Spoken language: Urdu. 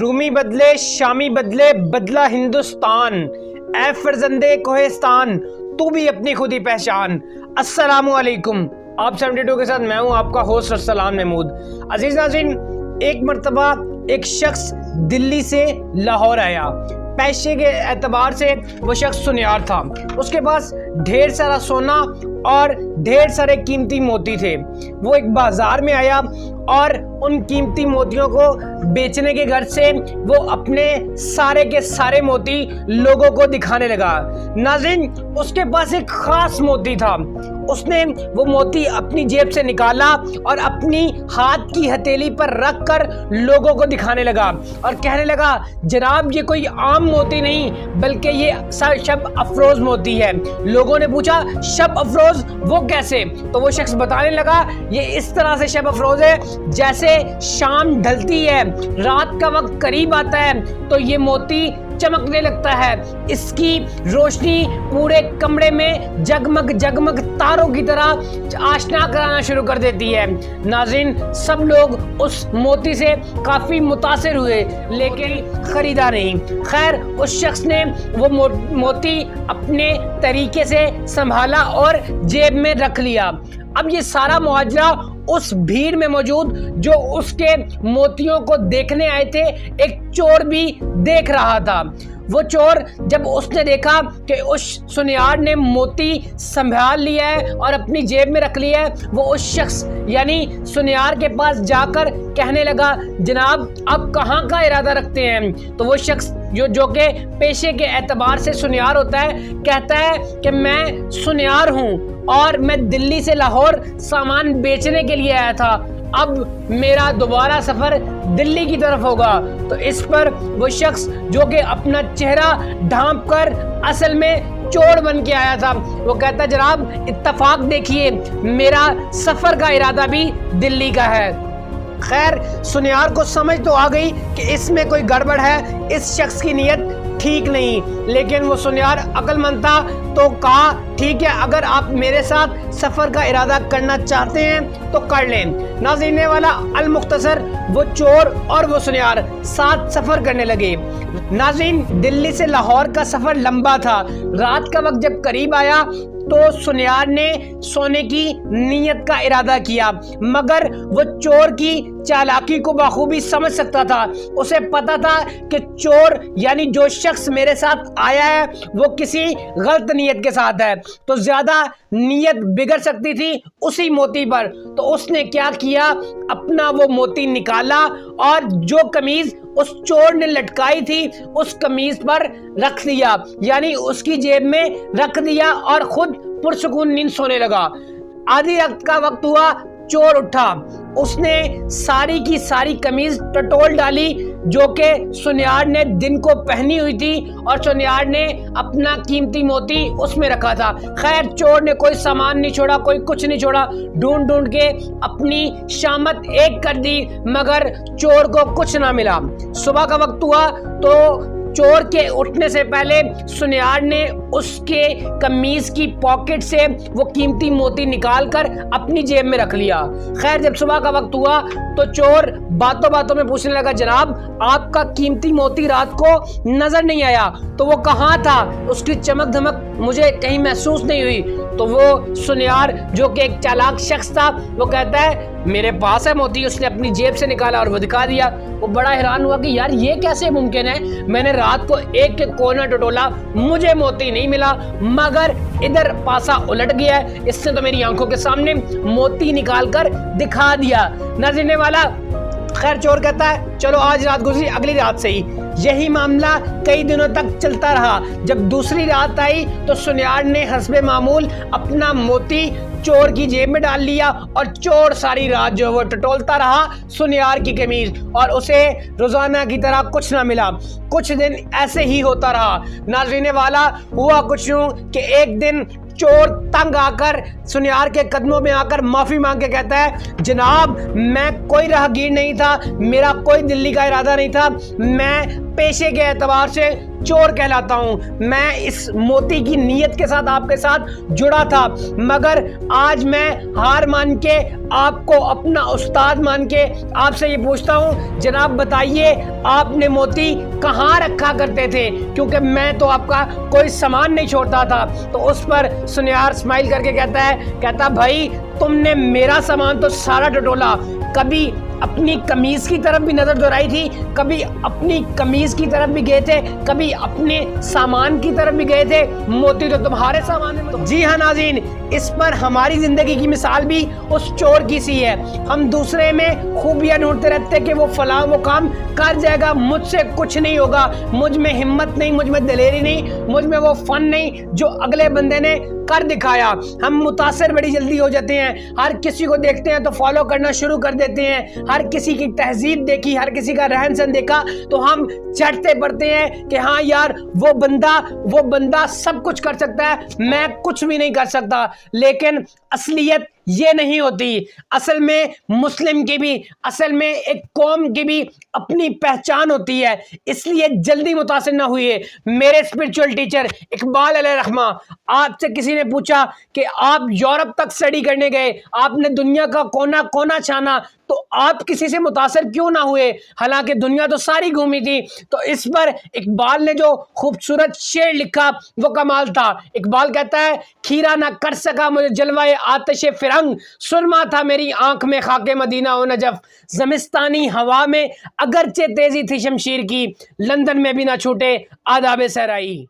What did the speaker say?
رومی بدلے شامی بدلے بدلا ہندوستان، اے فرزندے کوہستان تو بھی اپنی خود ہی پہچان۔ السلام علیکم، آپ 72 کے ساتھ میں ہوں آپ کا ہوسٹ ارسلان محمود۔ عزیز ناظرین، ایک مرتبہ ایک شخص دلی سے لاہور آیا۔ پیشے کے اعتبار سے وہ شخص سنیار تھا، اس کے پاس ڈھیر سارا سونا اور ڈھیر سارے قیمتی موتی تھے۔ وہ ایک بازار میں آیا اور ان قیمتی موتیوں کو بیچنے کے غرض سے وہ اپنے سارے کے سارے موتی لوگوں کو دکھانے لگا۔ ناظرین، اس کے پاس ایک خاص موتی تھا۔ اس نے وہ موتی اپنی جیب سے نکالا اور اپنی ہاتھ کی ہتھیلی پر رکھ کر لوگوں کو دکھانے لگا اور کہنے لگا، جناب یہ کوئی عام موتی نہیں بلکہ یہ شب افروز موتی ہے۔ لوگوں نے پوچھا، شب افروز وہ کیسے؟ تو وہ شخص بتانے لگا، یہ اس طرح سے شب افروز ہے جیسے شام ڈھلتی ہے، رات کا وقت قریب آتا ہے تو یہ موتی چمکنے لگتا ہے، اس کی روشنی پورے کمرے میں جگمگ جگمگ تاروں کی طرح آشنا کرانا شروع کر دیتی ہے۔ ناظرین، سب لوگ اس موتی سے کافی متاثر ہوئے لیکن خریدا نہیں۔ خیر، اس شخص نے وہ موتی اپنے طریقے سے سنبھالا اور جیب میں رکھ لیا۔ اب یہ سارا ماجرا اس بھیڑ میں موجود جو اس کے موتیوں کو دیکھنے آئے تھے ایک چور بھی دیکھ رہا تھا۔ وہ چور جب اس نے دیکھا کہ اس سنیار نے موتی سنبھال لیا ہے اور اپنی جیب میں رکھ لیا ہے، وہ اس شخص یعنی سنیار کے پاس جا کر کہنے لگا، جناب آپ کہاں کا ارادہ رکھتے ہیں؟ تو وہ شخص جو کہ پیشے کے اعتبار سے سنیار ہوتا ہے کہتا ہے کہ میں سنیار ہوں اور میں دلی سے لاہور سامان بیچنے کے لیے آیا تھا، اب میرا دوبارہ سفر دلی کی طرف ہوگا۔ تو اس پر وہ شخص جو کہ اپنا چہرہ ڈھانپ کر اصل میں چور بن کے آیا تھا، وہ کہتا ہے، جناب اتفاق دیکھیے میرا سفر کا ارادہ بھی دلی کا ہے۔ خیر، سنیار کو سمجھ تو آ گئی کہ اس میں کوئی گڑبڑ ہے، اس شخص کی نیت ٹھیک نہیں، لیکن وہ سنیار عقل مند تھا تو کہا، ٹھیک ہے، اگر آپ میرے ساتھ سفر کا ارادہ کرنا چاہتے ہیں تو کر لیں۔ ناظرین والا المختصر، وہ چور اور وہ سنیار ساتھ سفر کرنے لگے۔ ناظرین، دلی سے لاہور کا سفر لمبا تھا۔ رات کا وقت جب قریب آیا تو سنیار نے سونے کی نیت کا ارادہ کیا، مگر وہ چور کی چالاکی کو بخوبی سمجھ سکتا تھا۔ اسے پتا تھا کہ چور یعنی جو شخص میرے ساتھ آیا ہے وہ کسی غلط نیت کے ساتھ ہے، تو زیادہ نیت بگڑ سکتی تھی اسی موتی پر۔ تو اس نے کیا کیا، اپنا وہ موتی نکالا اور جو قمیض اس چور نے لٹکائی تھی اس قمیض پر رکھ دیا، یعنی اس کی جیب میں رکھ دیا اور خود پرسکون نیند سونے لگا۔ آدھی رات کا وقت ہوا، چور اٹھا، اس نے ساری کی ساری قمیض ٹٹول ڈالی جو کہ سنیار نے دن کو پہنی ہوئی تھی اور سنیار نے اپنا قیمتی موتی اس میں رکھا تھا۔ خیر، چور نے کوئی سامان نہیں چھوڑا، کوئی کچھ نہیں چھوڑا، ڈھونڈ ڈھونڈ کے اپنی شامت ایک کر دی مگر چور کو کچھ نہ ملا۔ صبح کا وقت ہوا تو چور کے اٹھنے سے پہلے سنیار نے اس کے قمیض کی پاکٹ سے وہ قیمتی موتی نکال کر اپنی جیب میں رکھ لیا۔ خیر، جب صبح کا وقت ہوا تو چور باتوں باتوں میں پوچھنے لگا، جناب آپ کا قیمتی موتی رات کو نظر نہیں آیا، تو وہ کہاں تھا؟ اس کی چمک دھمک مجھے کہیں محسوس نہیں ہوئی۔ تو وہ سنیار جو کہ ایک چالاک شخص تھا وہ کہتا ہے، میرے پاس ہے موتی۔ اس نے اپنی جیب سے نکالا اور وہ دکھا دیا۔ وہ بڑا حیران ہوا کہ یار یہ کیسے ممکن ہے، میں نے رات کو ایک ایک کونا ٹٹولا، مجھے موتی نہیں ملا مگر ادھر پاسا الٹ گیا ہے، اس نے تو میری آنکھوں کے سامنے موتی نکال کر دکھا دیا۔ ناظرین والا، خیر چور کہتا ہے، چلو آج رات گزری، اگلی رات سے ہی یہی معاملہ کئی دنوں تک چلتا رہا۔ جب دوسری رات آئی تو سنیار نے حسب معمول اپنا موتی چور کی جیب میں ڈال لیا اور چور ساری رات جو وہ ٹٹولتا رہا سنیار کی قمیض اور اسے روزانہ کی طرح کچھ نہ ملا۔ کچھ دن ایسے ہی ہوتا رہا۔ ناظرین والا، ہوا کچھ یوں کہ ایک دن چور تنگ آ کر سنیار کے قدموں میں آ کر معافی مانگ کے کہتا ہے، جناب میں کوئی راہگیر نہیں تھا، میرا کوئی دلی کا ارادہ نہیں تھا، میں پیشے کے اعتبار سے چور کہلاتا ہوں. میں اس موتی کی نیت کے ساتھ آپ کے ساتھ جڑا تھا, مگر آج میں ہار مان کے آپ کو اپنا استاد مان کے آپ سے یہ پوچھتا ہوں, جناب بتائیے آپ نے موتی کہاں رکھا کرتے تھے, کیونکہ میں تو آپ کا کوئی سامان نہیں چھوڑتا تھا. تو اس پر سنیار اسمائل کر کے کہتا بھائی تم نے میرا سامان تو سارا ٹٹولا, کبھی اپنی قمیض کی طرف بھی نظر دوہرائی تھی, کبھی اپنی قمیض کی طرف بھی گئے تھے, کبھی اپنے سامان کی طرف بھی گئے تھے, موتی تو تمہارے سامان میں. جی ہاں ناظرین, اس پر ہماری زندگی کی مثال بھی اس چور کی سی ہے. ہم دوسرے میں خوبیاں ڈھونڈتے رہتے کہ وہ فلاں وہ کام کر جائے گا, مجھ سے کچھ نہیں ہوگا, مجھ میں ہمت نہیں, مجھ میں دلیری نہیں, مجھ میں وہ فن نہیں جو اگلے بندے نے کر دکھایا. ہم متاثر بڑی جلدی ہو جاتے ہیں, ہر کسی کو دیکھتے ہیں تو فالو کرنا شروع کر دیتے ہیں, ہر کسی کی تہذیب دیکھی, ہر کسی کا رہن سہن دیکھا تو ہم چڑھتے پڑتے ہیں کہ ہاں یار وہ بندہ سب کچھ کر سکتا ہے, میں کچھ بھی نہیں کر سکتا. لیکن اصلیت یہ نہیں ہوتی. اصل میں مسلم کی بھی, اصل میں ایک قوم کی بھی اپنی پہچان ہوتی ہے. اس لیے جلدی متاثر نہ ہوئے. میرے اسپرچول ٹیچر اقبال علیہ رحمہ, آپ سے کسی نے پوچھا کہ آپ یورپ تک اسٹڈی کرنے گئے, آپ نے دنیا کا کونا کونا چھانا, تو آپ کسی سے متاثر کیوں نہ ہوئے, حالانکہ دنیا تو ساری گھومی تھی. تو اس پر اقبال نے جو خوبصورت شعر لکھا وہ کمال تھا. اقبال کہتا ہے کھیرا نہ کر سکا مجھے جلوائے آتش فرنگ, سرما تھا میری آنکھ میں خاک مدینہ و نجف, زمستانی ہوا میں اگرچہ تیزی تھی شمشیر کی, لندن میں بھی نہ چھوٹے آداب صحرائی.